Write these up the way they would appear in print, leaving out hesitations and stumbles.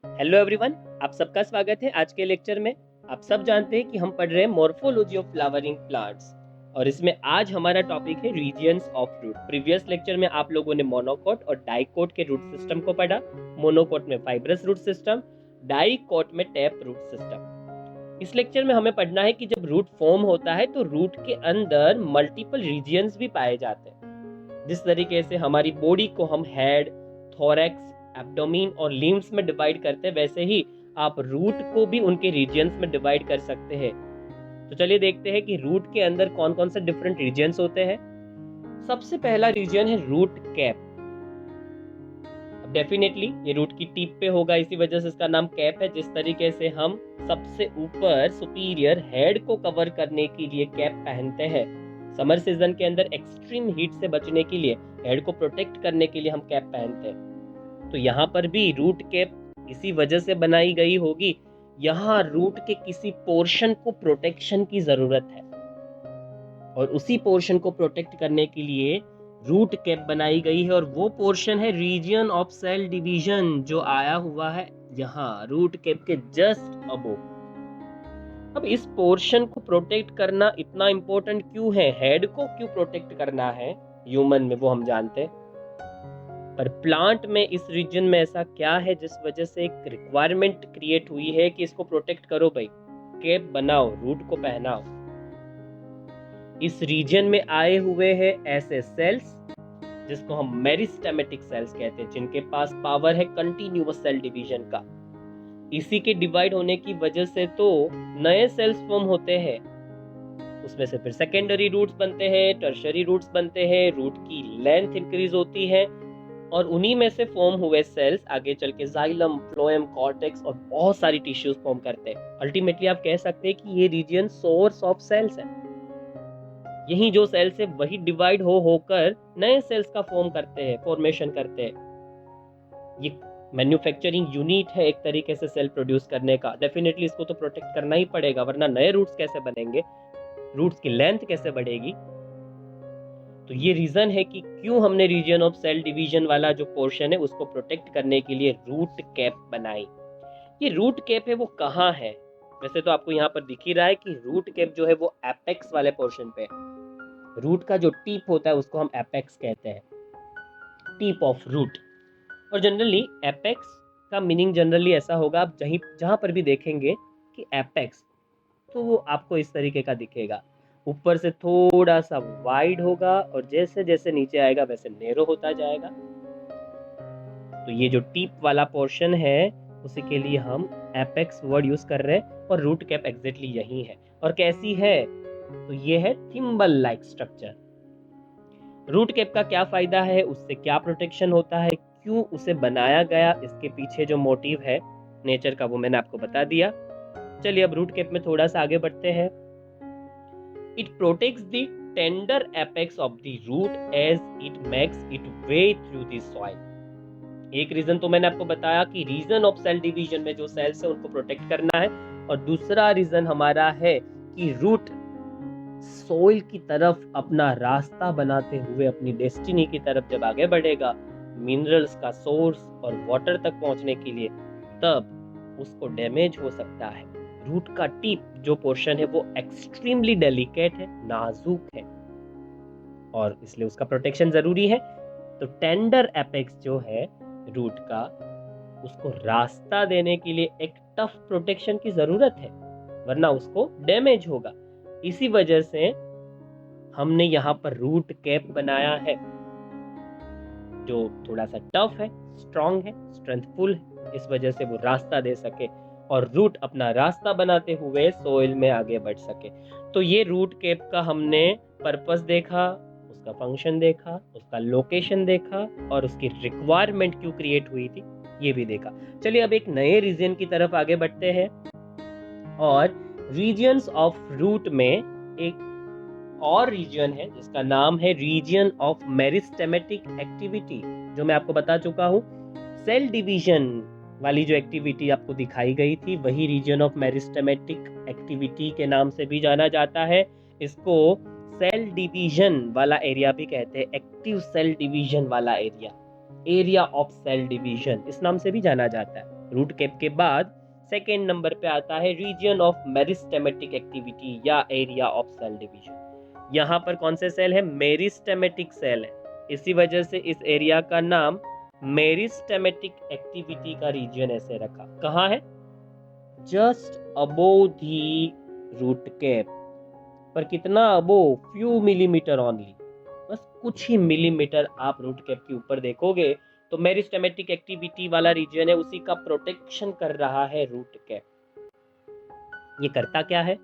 Hello everyone, आप सबका स्वागत है आज के लेक्चर में। आप सब जानते हैं कि हम पढ़ रहे हैं मॉर्फोलॉजी ऑफ फ्लावरिंग प्लांट्स और इसमें आज हमारा टॉपिक है regions of root. Previous lecture में आप लोगों ने मोनोकोट और डाइकोट के रूट सिस्टम को पढ़ा। मोनोकोट में फाइब्रस रूट सिस्टम, डाइकोट में टैप रूट सिस्टम। इस लेक्चर में हमें पढ़ना है कि जब रूट फॉर्म होता है तो रूट के अंदर मल्टीपल रीजियंस भी पाए जाते हैं। जिस तरीके से हमारी बॉडी को हम हेड, थोरैक्स, एब्डोमेन और लिम्स में डिवाइड करते हैं, वैसे ही आप रूट को भी उनके रीजियंस में डिवाइड कर सकते हैं। तो चलिए देखते हैं कि रूट के अंदर कौन कौन से डिफरेंट रीजियंस होते हैं। सबसे पहला रीजियन है रूट कैप। अब डेफिनेटली ये रूट की टिप पे होगा, इसी वजह से इसका नाम कैप है। जिस तरीके से हम सबसे ऊपर सुपीरियर हेड को कवर करने के लिए कैप पहनते हैं, समर सीजन के अंदर एक्सट्रीम हीट से बचने के लिए, हेड को प्रोटेक्ट करने के लिए हम कैप पहनते हैं। तो यहाँ पर भी रूट कैप इसी वजह से बनाई गई होगी। यहाँ रूट के किसी पोर्शन को प्रोटेक्शन की जरूरत है और उसी पोर्शन को प्रोटेक्ट करने के लिए रूट कैप बनाई गई है, और वो पोर्शन है रीजन ऑफ सेल डिवीजन, जो आया हुआ है यहाँ रूट कैप के जस्ट अबोव। अब इस पोर्शन को प्रोटेक्ट करना इतना इंपॉर्टेंट क्यों है, हेड को क्यों प्रोटेक्ट करना है ह्यूमन में, वो हम जानते हैं। पर प्लांट में इस रीजन में ऐसा क्या है जिस वजह से एक रिक्वायरमेंट क्रिएट हुई है कि इसको प्रोटेक्ट करो भाई, कैप बनाओ, रूट को पहनाओ। इस रीजन में आए हुए हैं ऐसे सेल्स जिसको हम मेरिस्टेमेटिक सेल्स कहते हैं, जिनके पास पावर है कंटिन्यूअस सेल डिवीजन का। इसी के डिवाइड होने की वजह से तो नए सेल्स फॉर्म होते हैं। उसमें से फिर सेकेंडरी रूट्स बनते हैं, टर्शरी रूट्स बनते हैं, रूट की लेंथ इंक्रीज होती है और उन्हीं में से फॉर्म हुए सेल्स आगे चल के जाइलम, फ्लोएम, कॉर्टेक्स और बहुत सारी टिश्यूज फॉर्म करते हैं। अल्टीमेटली आप कह सकते हैं कि ये रीजन सोर्स ऑफ सेल्स है। यही जो सेल्स है वही डिवाइड होकर नए सेल्स का फॉर्मेशन करते हैं। ये मैन्युफैक्चरिंग यूनिट है एक तरीके से सेल प्रोड्यूस करने का। डेफिनेटली इसको तो प्रोटेक्ट करना ही पड़ेगा, वरना नए रूट्स कैसे बनेंगे, रूट्स की लेंथ कैसे बढ़ेगी। तो ये रीजन है कि क्यों हमने रीजन ऑफ सेल डिवीजन वाला जो पोर्शन है उसको प्रोटेक्ट करने के लिए रूट कैप बनाई। ये रूट कैप है वो कहाँ है, वैसे तो आपको यहाँ पर दिख ही रहा है कि रूट कैप जो है वो एपेक्स वाले पोर्शन पे है। रूट का जो टिप होता है उसको हम एपेक्स कहते हैं, टिप ऑफ रूट। और जनरली एपेक्स का मीनिंग जनरली ऐसा होगा, आप जहाँ पर भी देखेंगे कि एपेक्स, तो वो आपको इस तरीके का दिखेगा। ऊपर से थोड़ा सा वाइड होगा और जैसे जैसे नीचे आएगा वैसे नैरो होता जाएगा। तो ये जो टिप वाला पोर्शन है उसी के लिए हम एपेक्स वर्ड यूज कर रहे हैं, और रूट कैप एग्जैक्टली यही है। और कैसी है, तो ये है thimble like structure. Root cap का क्या फायदा है, उससे क्या प्रोटेक्शन होता है, क्यों उसे बनाया गया, इसके पीछे जो मोटिव है नेचर का वो मैंने आपको बता दिया। चलिए अब रूट कैप में थोड़ा सा आगे बढ़ते हैं। It protects the tender apex of the root as it makes its way through the soil. एक रीजन तो मैंने आपको बताया कि रीजन ऑफ सेल डिवीजन में जो सेल्स है उनको प्रोटेक्ट करना है, और दूसरा रीजन हमारा है कि रूट सोइल की तरफ अपना रास्ता बनाते हुए अपनी डेस्टिनी की तरफ जब आगे बढ़ेगा, मिनरल्स का सोर्स और वाटर तक पहुंचने के लिए, तब उसको डैमेज हो सकता है। रूट का टिप जो पोर्शन है वो एक्सट्रीमली डेलिकेट है, नाजुक है, और इसलिए उसका प्रोटेक्शन जरूरी है। तो टेंडर एपेक्स जो है रूट का, उसको रास्ता देने के लिए एक टफ प्रोटेक्शन की जरूरत है, वरना उसको डैमेज होगा। इसी वजह से हमने यहाँ पर रूट कैप बनाया है, जो थोड़ा सा टफ है, स्ट्रॉन्ग है, स्ट्रेंथफुल है, इस वजह से वो रास्ता दे सके और रूट अपना रास्ता बनाते हुए सोइल में आगे बढ़ सके। तो ये रूट कैप का हमने पर्पस देखा, उसका फंक्शन देखा, उसका लोकेशन देखा, और उसकी रिक्वायरमेंट क्यों क्रिएट हुई थी ये भी देखा। चलिए अब एक नए रीजन की तरफ आगे बढ़ते हैं, और रीजन्स ऑफ रूट में एक और रीजन है जिसका नाम है रीजन ऑफ मेरिस्टेमेटिक एक्टिविटी, जो मैं आपको बता चुका हूँ। सेल डिवीजन वाली जो एक्टिविटी आपको दिखाई गई थी वही रीजन ऑफ मेरिस्टेमेटिक एक्टिविटी के नाम से भी जाना जाता है। इसको सेल डिवीजन वाला एरिया भी कहते हैं, एक्टिव सेल डिवीजन वाला area, area of cell division, इस नाम से भी जाना जाता है। रूट कैप के बाद सेकेंड नंबर पे आता है रीजन ऑफ मेरिस्टेमेटिक एक्टिविटी या एरिया ऑफ सेल डिवीजन। यहाँ पर कौन से सेल है? मेरिस्टेमेटिक सेल है, इसी वजह से इस एरिया का नाम मेरिस्टेमेटिक एक्टिविटी का रीजन ऐसे रखा। कहाँ है? Just above the root cap, पर कितना अबोव? फ्यू मिलीमीटर ओनली, बस कुछ ही मिलीमीटर आप रूट कैप के ऊपर देखोगे तो मेरिस्टेमेटिक एक्टिविटी वाला रीजन है, उसी का प्रोटेक्शन कर रहा है रूट कैप। ये करता क्या है?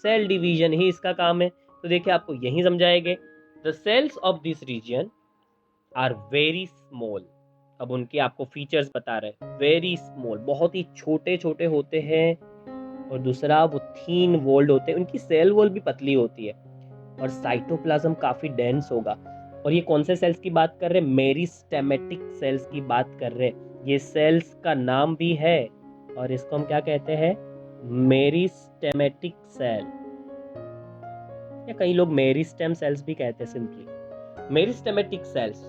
सेल डिवीजन ही इसका काम है। तो देखिए आपको यही समझाएंगे। The cells of this region are very small. अब उनके आपको फीचर्स बता रहे हैं। वेरी स्मॉल, बहुत ही छोटे छोटे होते हैं, और दूसरा वो थीन वॉल्ड होते हैं, उनकी सेल वॉल भी पतली होती है, और साइटोप्लाज्म काफी डेंस होगा। और ये कौन से सेल्स की बात कर रहे हैं? मेरिस्टेमेटिक सेल्स की बात कर रहे हैं। ये सेल्स का नाम भी है, और इसको हम क्या कहते हैं? मेरिस्टेमेटिक सेल, या कई लोग मेरिस्टेम सेल्स भी कहते हैं सिंपली। मेरिस्टेमेटिक सेल्स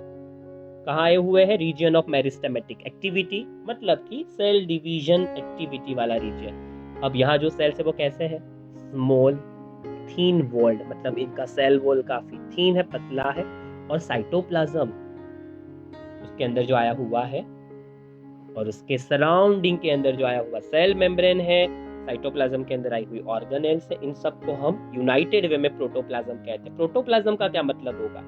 कहाँ आए हुए हैं? रीजन ऑफ मेरिस्टेमेटिक एक्टिविटी, मतलब कि सेल डिवीजन एक्टिविटी वाला रीजन। अब यहाँ जो सेल्स है वो कैसे है? स्मॉल, थीन वॉल्ड, मतलब इनका सेल वॉल काफी थीन है, पतला है, और साइटोप्लाज्म उसके अंदर जो आया हुआ है, और उसके सराउंडिंग के अंदर जो आया हुआ सेल मेम्ब्रेन है, साइटोप्लाज्म के अंदर आई हुई ऑर्गेनेल्स है, इन सबको हम यूनाइटेड वे में प्रोटोप्लाज्म कहते हैं। प्रोटोप्लाज्म का क्या मतलब होगा?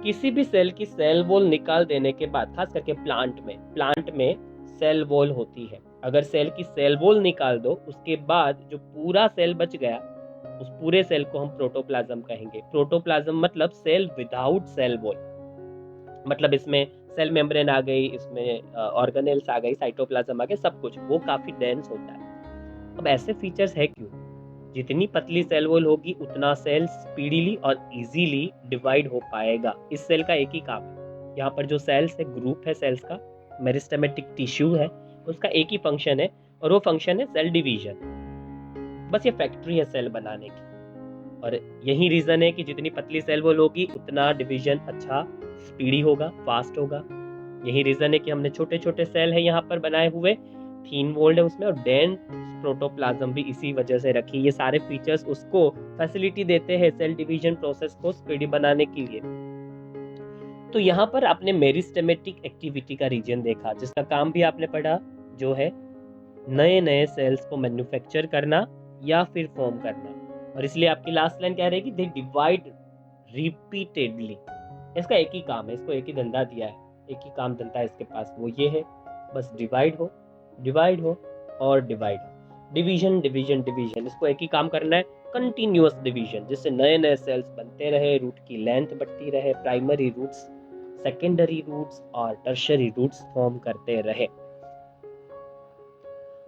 किसी भी सेल की सेल वॉल निकाल देने के बाद, खास करके प्लांट में सेल वॉल होती है। अगर सेल की सेल वॉल निकाल दो, उसके बाद जो पूरा सेल बच गया, उस पूरे सेल को हम प्रोटोप्लाज्म कहेंगे। प्रोटोप्लाज्म मतलब सेल विदाउट सेल वॉल, मतलब इसमें सेल मेम्ब्रेन आ गई, इसमें ऑर्गेनेल्स आ गई, साइटोप्लाज्म आ गया, सब कुछ, वो काफी डेंस होता है। अब ऐसे फीचर्स है क्यों? जितनी पतली सेल वॉल होगी उतना सेल स्पीडीली और इजीली डिवाइड हो पाएगा। इस सेल का एक ही काम है, यहाँ पर जो सेल्स है, ग्रुप है सेल्स का, मेरिस्टेमेटिक टिश्यू है, उसका एक ही फंक्शन है, और वो फंक्शन है सेल डिवीजन। बस ये फैक्ट्री है सेल बनाने की, और यही रीजन है कि जितनी पतली सेल वॉल होगी उतना डिवीजन अच्छा, स्पीडी होगा, फास्ट होगा। यही रीजन है कि हमने छोटे छोटे सेल है यहाँ पर बनाए हुए, थीन वॉल्ड है उसमें, और डेंस प्रोटोप्लाज्म भी इसी वजह से रखी। ये सारे फीचर्स उसको फैसिलिटी देते हैं सेल डिवीजन प्रोसेस को स्पीडी बनाने के लिए। तो यहाँ पर आपने मेरिस्टेमेटिक एक्टिविटी का रीजन देखा, जिसका काम भी आपने पढ़ा, जो है नए नए सेल्स को मैन्युफैक्चर करना या फिर फॉर्म करना। और इसलिए आपकी लास्ट लाइन क्या रहेगी? They divide repeatedly. इसका एक ही काम है, इसको एक ही धंधा दिया है, एक ही काम धंधा है इसके पास, वो ये है, बस डिवाइड हो और डिवाइड हो, डिवीजन डिवीजन डिवीजन, इसको एक ही काम करना है, कंटिन्यूअस डिवीजन, जिससे नए नए सेल्स बनते रहे, रूट की लेंथ बढ़ती रहे, प्राइमरी रूट्स, सेकेंडरी रूट्स और टर्शियरी रूट्स फॉर्म करते रहे।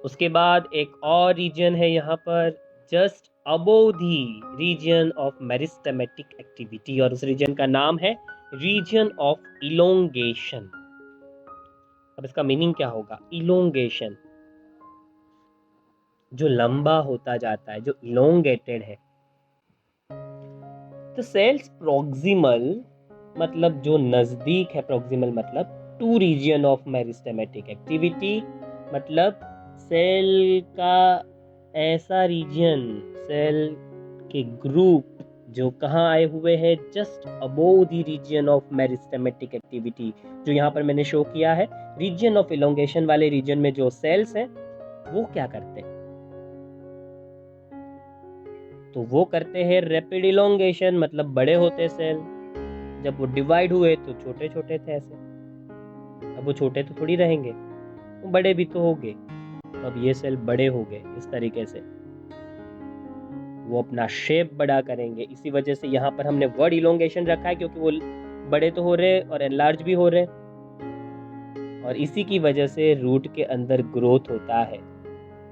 उसके बाद एक और रीजन है यहाँ पर, just above the region of meristematic activity, और उस रीजन का नाम है रीजन ऑफ इलोंगेशन। अब इसका मीनिंग क्या होगा? इलोंगेशन, जो लंबा होता जाता है, जो इलोंगेटेड है। तो सेल्स प्रोक्सिमल, मतलब जो नजदीक है, प्रोक्सिमल मतलब to region of meristematic activity, मतलब सेल का ऐसा रीजन, सेल के ग्रुप जो कहाँ आए हुए हैं? Just above the region of meristematic activity, जो यहाँ पर मैंने शो किया है। रीजन ऑफ इलोंगेशन वाले रीजन में जो सेल्स हैं वो क्या करते हैं? तो वो करते हैं रैपिड इलोंगेशन, मतलब बड़े होते सेल। जब वो डिवाइड हुए तो छोटे छोटे थे ऐसे, अब वो छोटे तो थोड़ी रहेंगे, वो बड़े भी तो होंगे। तो अब ये सेल बड़े हो गए, इस तरीके से वो अपना शेप बड़ा करेंगे। इसी वजह से यहाँ पर हमने वर्ड इलोंगेशन रखा है, क्योंकि वो बड़े तो हो रहे और एनलार्ज भी हो रहे, और इसी की वजह से रूट के अंदर ग्रोथ होता है।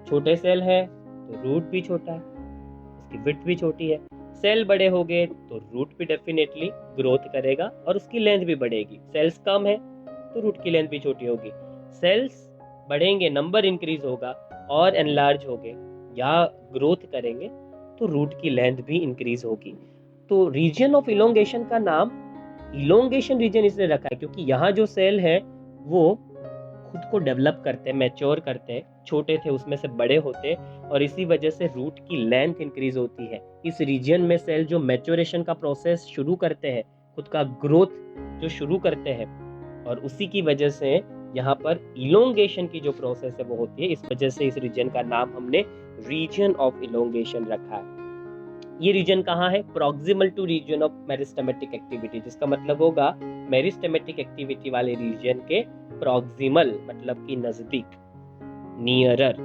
छोटे सेल है तो रूट भी छोटा है, उसकी विड्थ भी छोटी है। सेल बड़े हो गए तो रूट भी डेफिनेटली ग्रोथ करेगा और उसकी लेंथ भी बढ़ेगी। सेल्स कम है तो रूट की लेंथ भी छोटी होगी। सेल्स बढ़ेंगे, नंबर इंक्रीज होगा और एनलार्ज होंगे या ग्रोथ करेंगे तो रूट की लेंथ भी इंक्रीज होगी। तो रीजन ऑफ इलोंगेशन का नाम इलोंगेशन रीजन इसलिए रखा है क्योंकि यहाँ जो सेल है वो खुद को डेवलप करते, मैच्योर करते, छोटे थे उसमें से बड़े होते और इसी वजह से रूट की लेंथ इंक्रीज होती है। इस रीजन में सेल जो मैच्योरेशन का प्रोसेस शुरू करते हैं, खुद का ग्रोथ जो शुरू करते हैं, और उसी की वजह से यहाँ पर इलोंगेशन की जो प्रोसेस है वो होती है। इस वजह से इस रीजन का नाम हमने रीजन ऑफ इलोंगेशन रखा है। ये रीजन कहाँ है? Proximal to region of meristematic activity, जिसका मतलब होगा मेरिस्टेमेटिक एक्टिविटी वाले रीजन के प्रॉक्सिमल मतलब कि नजदीक, नियरर।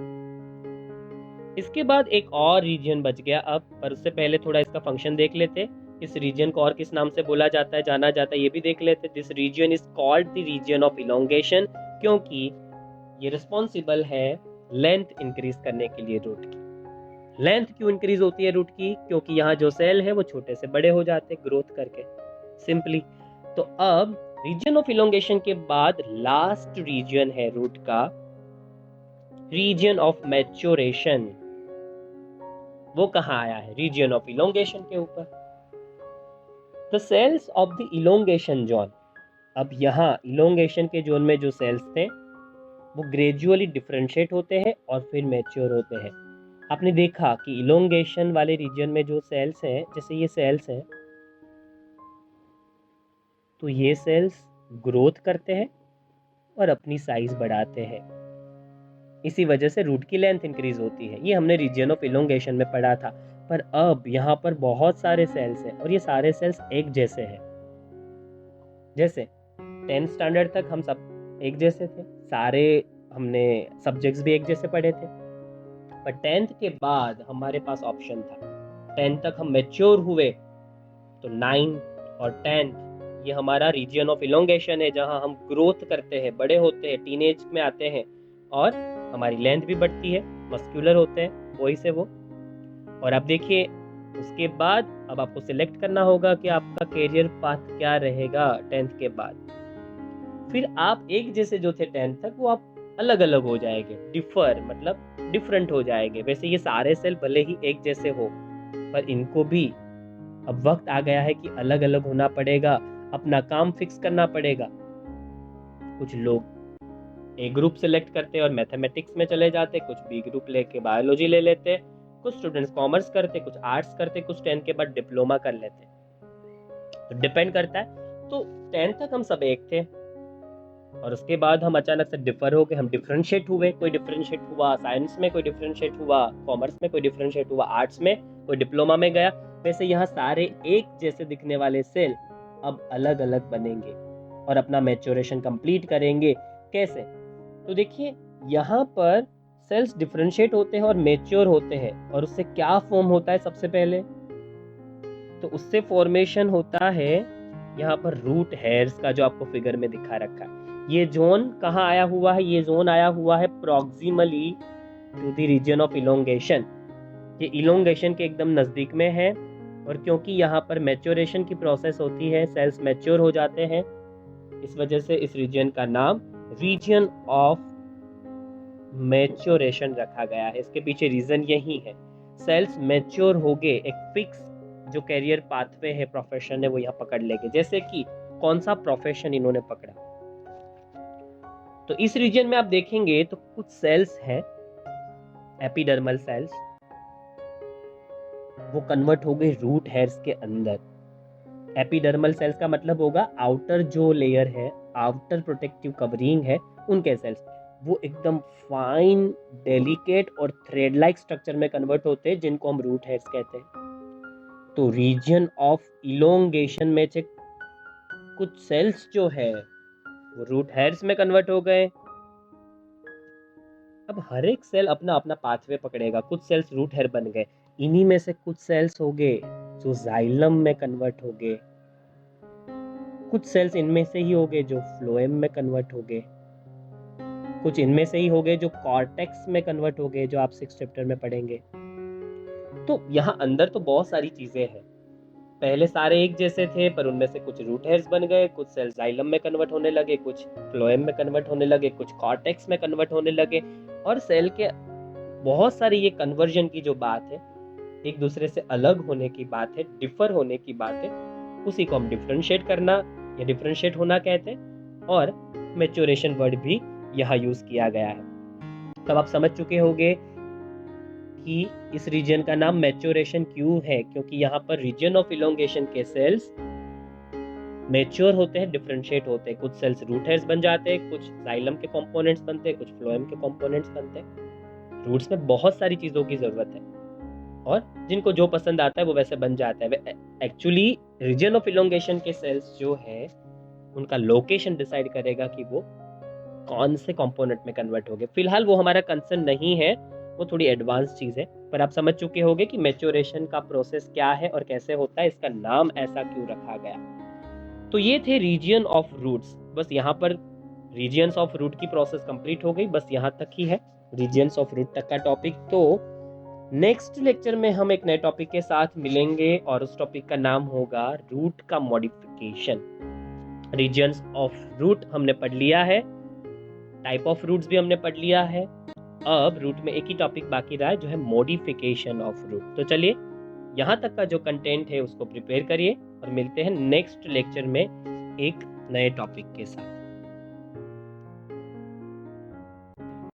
इसके बाद एक और रीजन बच गया अब, पर उससे पहले थोड़ा इसका फंक्शन देख लेते। इस रीजन को और किस नाम से बोला जाता है, जाना जाता है, ये भी देख लेते। This region is called the region of elongation, क्योंकि ये रिस्पॉन्सिबल है लेंथ इंक्रीज करने के लिए रूट की। लेंथ क्यों इंक्रीज होती है रूट की? क्योंकि यहाँ जो सेल है वो छोटे से बड़े हो जाते हैं ग्रोथ करके, सिंपली। तो अब रीजन ऑफ इलोंगेशन के बाद लास्ट रीजन है रूट का, रीजन ऑफ मैच्योरेशन। वो कहाँ आया है? रीजन ऑफ इलोंगेशन के ऊपर। The cells of the elongation zone, अब यहाँ इलोंगेशन के जोन में जो सेल्स थे वो ग्रेजुअली डिफरेंशिएट होते हैं और फिर मैच्योर होते हैं। आपने देखा कि इलोंगेशन वाले रीजन में जो सेल्स हैं, जैसे ये सेल्स हैं, तो ये सेल्स ग्रोथ करते हैं और अपनी साइज बढ़ाते हैं। इसी वजह से रूट की लेंथ इंक्रीज होती है। ये हमने रीजन ऑफ इलोंगेशन में पढ़ा था। पर अब यहाँ पर बहुत सारे सेल्स हैं और ये सारे सेल्स एक जैसे हैं। जैसे 10th स्टैंडर्ड तक हम सब एक जैसे थे, सारे हमने सब्जेक्ट्स भी एक जैसे पढ़े थे। पर 10th के बाद हमारे पास ऑप्शन था। 10th तक हम मैच्योर हुए तो 9th और 10th ये हमारा रीजन ऑफ इलोंगेशन है, जहां हम ग्रोथ करते हैं, बड़े होते हैं, टीनेज में आते हैं और हमारी लेंथ भी बढ़ती है, मस्कुलर होते हैं, वही से वो। और अब देखिए उसके बाद अब आपको सिलेक्ट करना होगा कि आपका कैरियर पाथ क्या रहेगा 10th के बाद। फिर आप एक जैसे जो थे 10th तक, वो आप अलग अलग हो जाएंगे, डिफर मतलब डिफरेंट हो जाएंगे। वैसे ये सारे सेल भले ही एक जैसे हो, पर इनको भी अब वक्त आ गया है कि अलग अलग होना पड़ेगा, अपना काम फिक्स करना पड़ेगा। कुछ लोग ए ग्रुप सेलेक्ट करते और मैथमेटिक्स में चले जाते, कुछ बी ग्रुप लेके बायोलॉजी ले लेते, कुछ स्टूडेंट्स कॉमर्स करते, कुछ आर्ट्स करते, कुछ 10th के बाद डिप्लोमा कर लेते। तो डिपेंड करता है। तो 10th तक हम सब एक थे और उसके बाद हम अचानक से डिफर हो गए, हम डिफरेंशिएट हुए। कोई डिफरेंशिएट हुआ साइंस में, कोई डिफरेंशिएट हुआ कॉमर्स में, कोई डिफरेंशिएट हुआ आर्ट्स में, कोई डिप्लोमा में गया। वैसे यहाँ सारे एक जैसे दिखने वाले सेल अब अलग अलग बनेंगे और अपना मैच्योरेशन कंप्लीट करेंगे। कैसे? तो देखिए यहाँ पर सेल्स डिफरेंशिएट होते हैं और मैच्योर होते हैं, और उससे क्या फॉर्म होता है सबसे पहले? तो उससे फॉर्मेशन होता है यहाँ पर रूट हेयर्स का, जो आपको फिगर में दिखा रखा है। ये जोन कहाँ आया हुआ है? ये जोन आया हुआ है proximally to the region of elongation. ये इलोंगेशन के एकदम नजदीक में है, और क्योंकि यहाँ पर मैच्योरेशन की प्रोसेस होती है, सेल्स मैच्योर हो जाते हैं, इस वजह से इस रीजन का नाम रीजन ऑफ मैच्योरेशन रखा गया है। इसके पीछे रीजन यही है, सेल्स मैच्योर हो गए, एक फिक्स जो कैरियर पाथवे है, प्रोफेशन है, वो यहाँ पकड़ लेंगे। जैसे कि कौन सा प्रोफेशन इन्होंने पकड़ा? तो इस रीजन में आप देखेंगे तो कुछ सेल्स हैं, एपिडर्मल सेल्स, वो कन्वर्ट हो गए रूट हेयर्स के अंदर। एपिडर्मल सेल्स का मतलब होगा आउटर जो लेयर है, आउटर प्रोटेक्टिव कवरिंग है, उनके सेल्स वो एकदम फाइन, डेलिकेट और थ्रेड लाइक स्ट्रक्चर में कन्वर्ट होते हैं, जिनको हम रूट हेयर्स कहते हैं। तो रीजन ऑफ इलोंगेशन में से कुछ सेल्स जो है वो रूट हेयर्स में कन्वर्ट हो गए। अब हर एक सेल अपना अपना पाथवे पकड़ेगा। कुछ सेल्स रूट हेयर बन गए, इन्हीं में से कुछ सेल्स हो गए जो जाइलम में कन्वर्ट हो गए, कुछ सेल्स इनमें से ही हो गए जो फ्लोएम में कन्वर्ट हो गए, कुछ इनमें से ही हो गए जो कॉर्टेक्स में कन्वर्ट हो गए, जो आप 6th चैप्टर में पढ़ेंगे। तो यहाँ अंदर तो बहुत सारी चीजें हैं। पहले सारे एक जैसे थे, पर उनमें से कुछ रूट हेयर्स बन गए, कुछ सेल्स जाइलम में कन्वर्ट होने लगे, कुछ फ्लोएम में कन्वर्ट होने लगे, कुछ कॉर्टेक्स में कन्वर्ट होने लगे। और सेल के बहुत सारी ये कन्वर्जन की जो बात है, एक दूसरे से अलग होने की बात है, डिफर होने की बात है, उसी को हम डिफरेंशिएट करना या डिफरेंशिएट होना कहते हैं। और मैच्योरेशन वर्ड भी यहाँ यूज किया गया है। तब आप समझ चुके होंगे कि इस रीजन का नाम मैच्योरेशन क्यों है, क्योंकि यहाँ पर रीजन ऑफ इलोंगेशन के सेल्स मैच्योर होते हैं, डिफरेंशिएट होते हैं। कुछ सेल्स रूट हेयर्स बन जाते हैं, कुछ जाइलम के कंपोनेंट्स बनते हैं, कुछ फ्लोएम के कंपोनेंट्स बनते हैं। रूट्स में बहुत सारी चीजों की जरूरत है और जिनको जो पसंद आता है वो वैसे बन जाता है। एक्चुअली रीजन ऑफ इलोंगेशन के सेल्स जो है उनका लोकेशन डिसाइड करेगा कि वो कौन से कंपोनेंट में कन्वर्ट होंगे। फिलहाल वो हमारा कंसर्न नहीं है, वो थोड़ी एडवांस चीज है, पर आप समझ चुके होंगे कि मैच्योरेशन का प्रोसेस क्या है और कैसे होता है, इसका नाम ऐसा क्यों रखा गया। तो ये थे रीजन ऑफ रूट्स। बस यहाँ पर रीजन्स ऑफ रूट की प्रोसेस कंप्लीट हो गई, बस यहाँ तक ही है रीजन्स ऑफ रूट तक का टॉपिक। तो नेक्स्ट लेक्चर में हम एक नए टॉपिक के साथ मिलेंगे और उस टॉपिक का नाम होगा रूट का मॉडिफिकेशन। रीजन्स ऑफ रूट हमने पढ़ लिया है, टाइप ऑफ रूट्स भी हमने पढ़ लिया है। अब रूट में एक ही टॉपिक बाकी रहा है जो है मॉडिफिकेशन ऑफ रूट। तो चलिए यहाँ तक का जो कंटेंट है उसको प्रिपेयर करिए और मिलते हैं नेक्स्ट लेक्चर में एक नए टॉपिक के साथ।